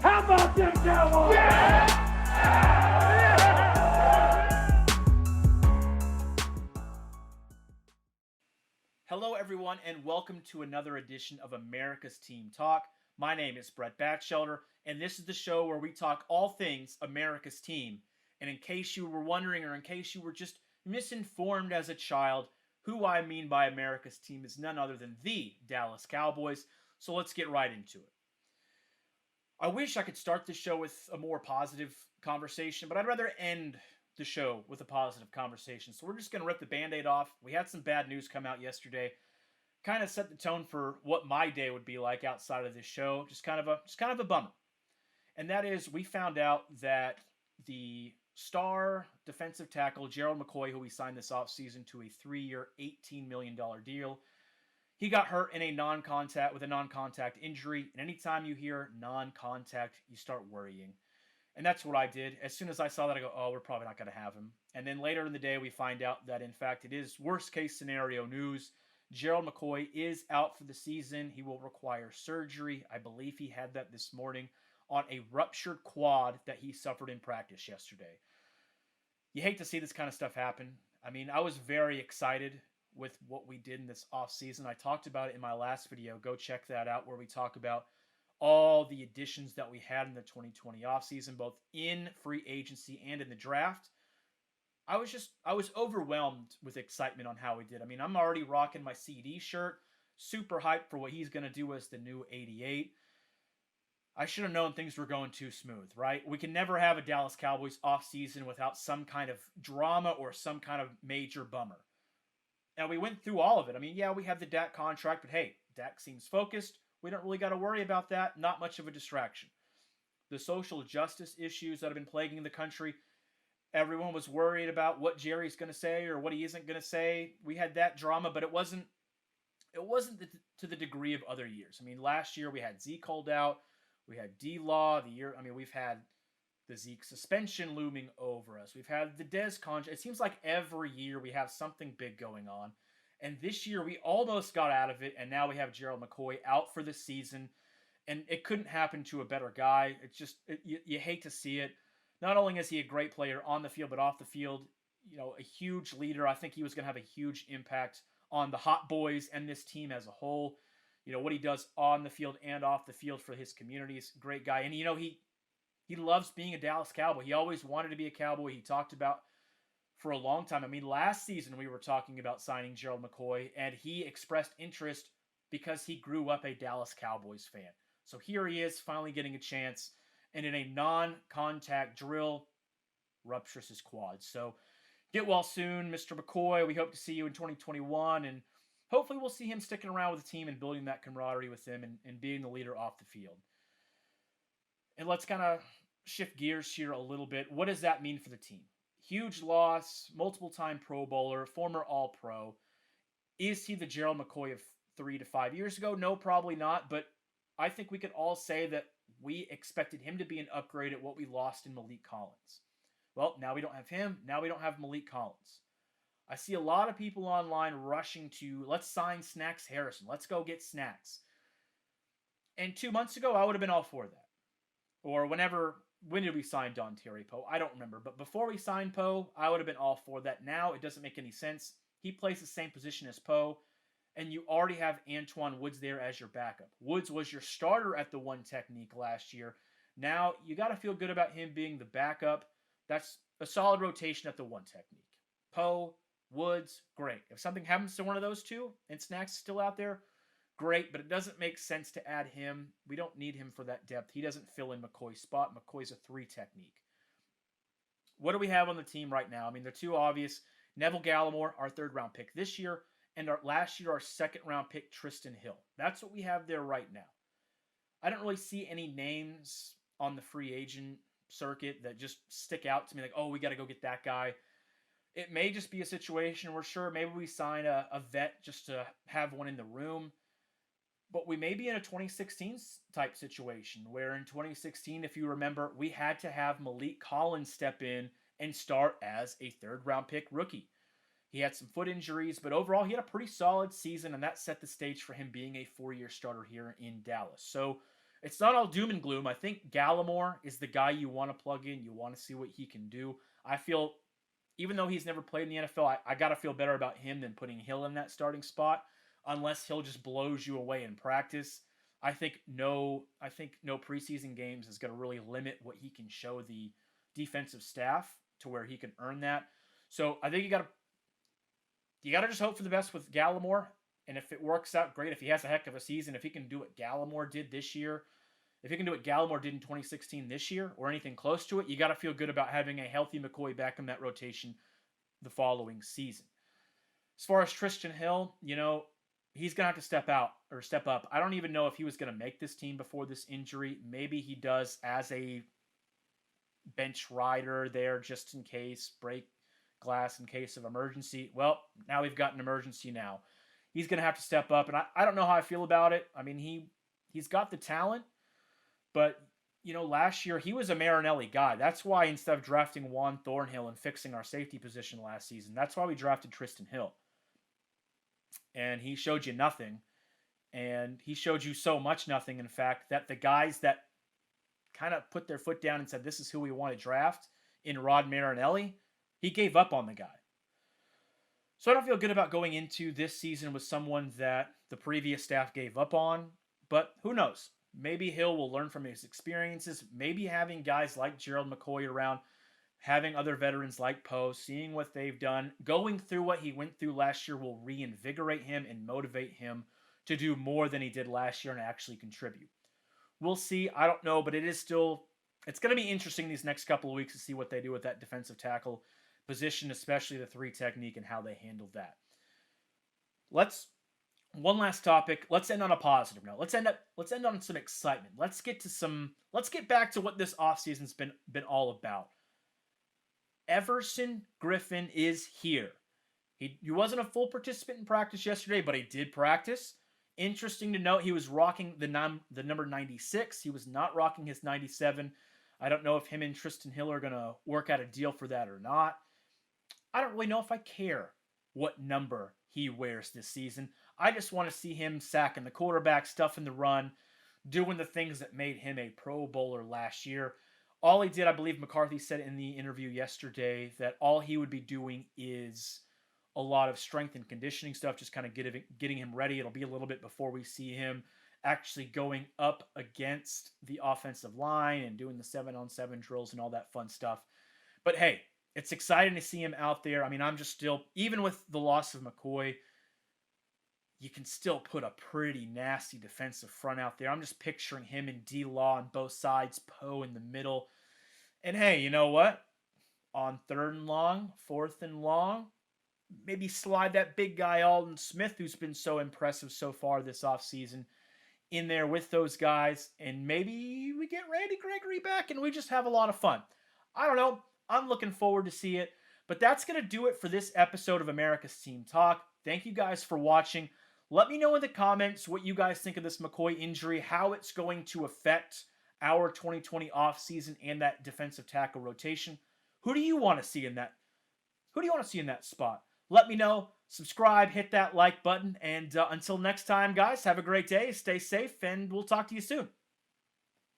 How about them Cowboys? Yeah! Hello, everyone, and welcome to another edition of America's Team Talk. My name is Brett Batchelder, and this is the show where we talk all things America's Team. And in case you were wondering, or in case you were just misinformed as a child, who I mean by America's Team is none other than the Dallas Cowboys. So let's get right into it. I wish I could start the show with a more positive conversation, but I'd rather end the show with a positive conversation. So we're just going to rip the Band-Aid off. We had some bad news come out yesterday. Kind of set the tone for what my day would be like outside of this show. Just kind of a bummer. And that is, we found out that the star defensive tackle, Gerald McCoy, who we signed this offseason to a 3-year, $18 million deal, he got hurt in a non-contact injury. And anytime you hear non-contact, you start worrying. And that's what I did. As soon as I saw that, I go, oh, we're probably not going to have him. And then later in the day, we find out that, in fact, it is worst-case scenario news. Gerald McCoy is out for the season. He will require surgery. I believe he had that this morning on a ruptured quad that he suffered in practice yesterday. You hate to see this kind of stuff happen. I mean, I was very excited with what we did in this offseason. I talked about it in my last video. Go check that out, where we talk about all the additions that we had in the 2020 offseason, both in free agency and in the draft. I was overwhelmed with excitement on how we did. I mean, I'm already rocking my CD shirt, super hyped for what he's going to do as the new 88. I should have known things were going too smooth, right? We can never have a Dallas Cowboys offseason without some kind of drama or some kind of major bummer. And we went through all of it. I mean, yeah, we have the Dak contract, but hey, Dak seems focused. We don't really got to worry about that. Not much of a distraction. The social justice issues that have been plaguing the country, everyone was worried about what Jerry's going to say or what he isn't going to say. We had that drama, but it wasn't to the degree of other years. I mean, last year we had Zeke hold out. We had D-Law. We've had the Zeke suspension looming over us. We've had the Dez contract. It seems like every year we have something big going on. And this year, we almost got out of it, and now we have Gerald McCoy out for the season. And it couldn't happen to a better guy. It's just, you hate to see it. Not only is he a great player on the field, but off the field, a huge leader. I think he was going to have a huge impact on the Hot Boys and this team as a whole. What he does on the field and off the field for his communities. Great guy. And, he loves being a Dallas Cowboy. He always wanted to be a Cowboy. He talked about for a long time. I mean, last season we were talking about signing Gerald McCoy, and he expressed interest because he grew up a Dallas Cowboys fan. So here he is, finally getting a chance, and in a non-contact drill, ruptures his quad. So get well soon, Mr. McCoy. We hope to see you in 2021, and hopefully we'll see him sticking around with the team and building that camaraderie with them and being the leader off the field. And let's kind of shift gears here a little bit. What does that mean for the team? Huge loss, multiple-time Pro Bowler, former All-Pro. Is he the Gerald McCoy of 3 to 5 years ago? No, probably not. But I think we could all say that we expected him to be an upgrade at what we lost in Malik Collins. Well, now we don't have him. Now we don't have Malik Collins. I see a lot of people online rushing to, let's sign Snacks Harrison. Let's go get Snacks. And 2 months ago, I would have been all for that. Or when did we sign Don Terry Poe? I don't remember. But before we signed Poe, I would have been all for that. Now it doesn't make any sense. He plays the same position as Poe, and you already have Antoine Woods there as your backup. Woods was your starter at the one technique last year. Now you got to feel good about him being the backup. That's a solid rotation at the one technique. Poe, Woods, great. If something happens to one of those two and Snacks is still out there, great, but it doesn't make sense to add him. We don't need him for that depth. He doesn't fill in McCoy's spot. McCoy's a 3 technique. What do we have on the team right now? I mean, they're too obvious. Neville Gallimore, our 3rd-round pick this year, and last year, our 2nd-round pick, Tristan Hill. That's what we have there right now. I don't really see any names on the free agent circuit that just stick out to me like, oh, we got to go get that guy. It may just be a situation where, sure, maybe we sign a vet just to have one in the room. But we may be in a 2016 type situation where in 2016, if you remember, we had to have Malik Collins step in and start as a 3rd-round pick rookie. He had some foot injuries, but overall he had a pretty solid season, and that set the stage for him being a 4-year starter here in Dallas. So it's not all doom and gloom. I think Gallimore is the guy you want to plug in. You want to see what he can do. I feel, even though he's never played in the NFL, I got to feel better about him than putting Hill in that starting spot, unless Hill just blows you away in practice. I think no preseason games is going to really limit what he can show the defensive staff to where he can earn that. So I think you got to just hope for the best with Gallimore. And if it works out, great. If he has a heck of a season, if he can do what Gallimore did this year, if he can do what Gallimore did in 2016 this year or anything close to it, you got to feel good about having a healthy McCoy back in that rotation the following season. As far as Tristan Hill, he's going to have to step up. I don't even know if he was going to make this team before this injury. Maybe he does as a bench rider there just in case, break glass in case of emergency. Well, now we've got an emergency now. He's going to have to step up, and I don't know how I feel about it. I mean, he's got the talent, but, last year he was a Marinelli guy. That's why instead of drafting Juan Thornhill and fixing our safety position last season, that's why we drafted Tristan Hill. And he showed you nothing, and he showed you so much nothing, in fact, that the guys that kind of put their foot down and said, this is who we want to draft in Rod Marinelli, he gave up on the guy. So I don't feel good about going into this season with someone that the previous staff gave up on, but who knows? Maybe Hill will learn from his experiences. Maybe having guys like Gerald McCoy around, having other veterans like Poe, seeing what they've done, going through what he went through last year will reinvigorate him and motivate him to do more than he did last year and actually contribute. We'll see. I don't know, but it's going to be interesting these next couple of weeks to see what they do with that defensive tackle position, especially the 3 technique and how they handled that. One last topic. Let's end on a positive note. Let's end on some excitement. Let's get back to what this offseason's been all about. Everson Griffen is here. He wasn't a full participant in practice yesterday, but he did practice. Interesting to note, he was rocking the number 96. He was not rocking his 97. I don't know if him and Tristan Hill are going to work out a deal for that or not. I don't really know if I care what number he wears this season. I just want to see him sacking the quarterback, stuffing the run, doing the things that made him a Pro Bowler last year. All he did, I believe McCarthy said in the interview yesterday, that all he would be doing is a lot of strength and conditioning stuff, just kind of getting him ready. It'll be a little bit before we see him actually going up against the offensive line and doing the 7-on-7 drills and all that fun stuff. But hey, it's exciting to see him out there. I mean, I'm just still, even with the loss of McCoy, you can still put a pretty nasty defensive front out there. I'm just picturing him and D-Law on both sides, Poe in the middle. And hey, you know what? On 3rd and long, 4th and long, maybe slide that big guy Alden Smith, who's been so impressive so far this offseason, in there with those guys. And maybe we get Randy Gregory back and we just have a lot of fun. I don't know. I'm looking forward to see it. But that's going to do it for this episode of America's Team Talk. Thank you guys for watching. Let me know in the comments what you guys think of this McCoy injury, how it's going to affect our 2020 offseason and that defensive tackle rotation. Who do you want to see in that? Who do you want to see in that spot? Let me know. Subscribe, hit that like button, and until next time, guys, have a great day, stay safe, and we'll talk to you soon.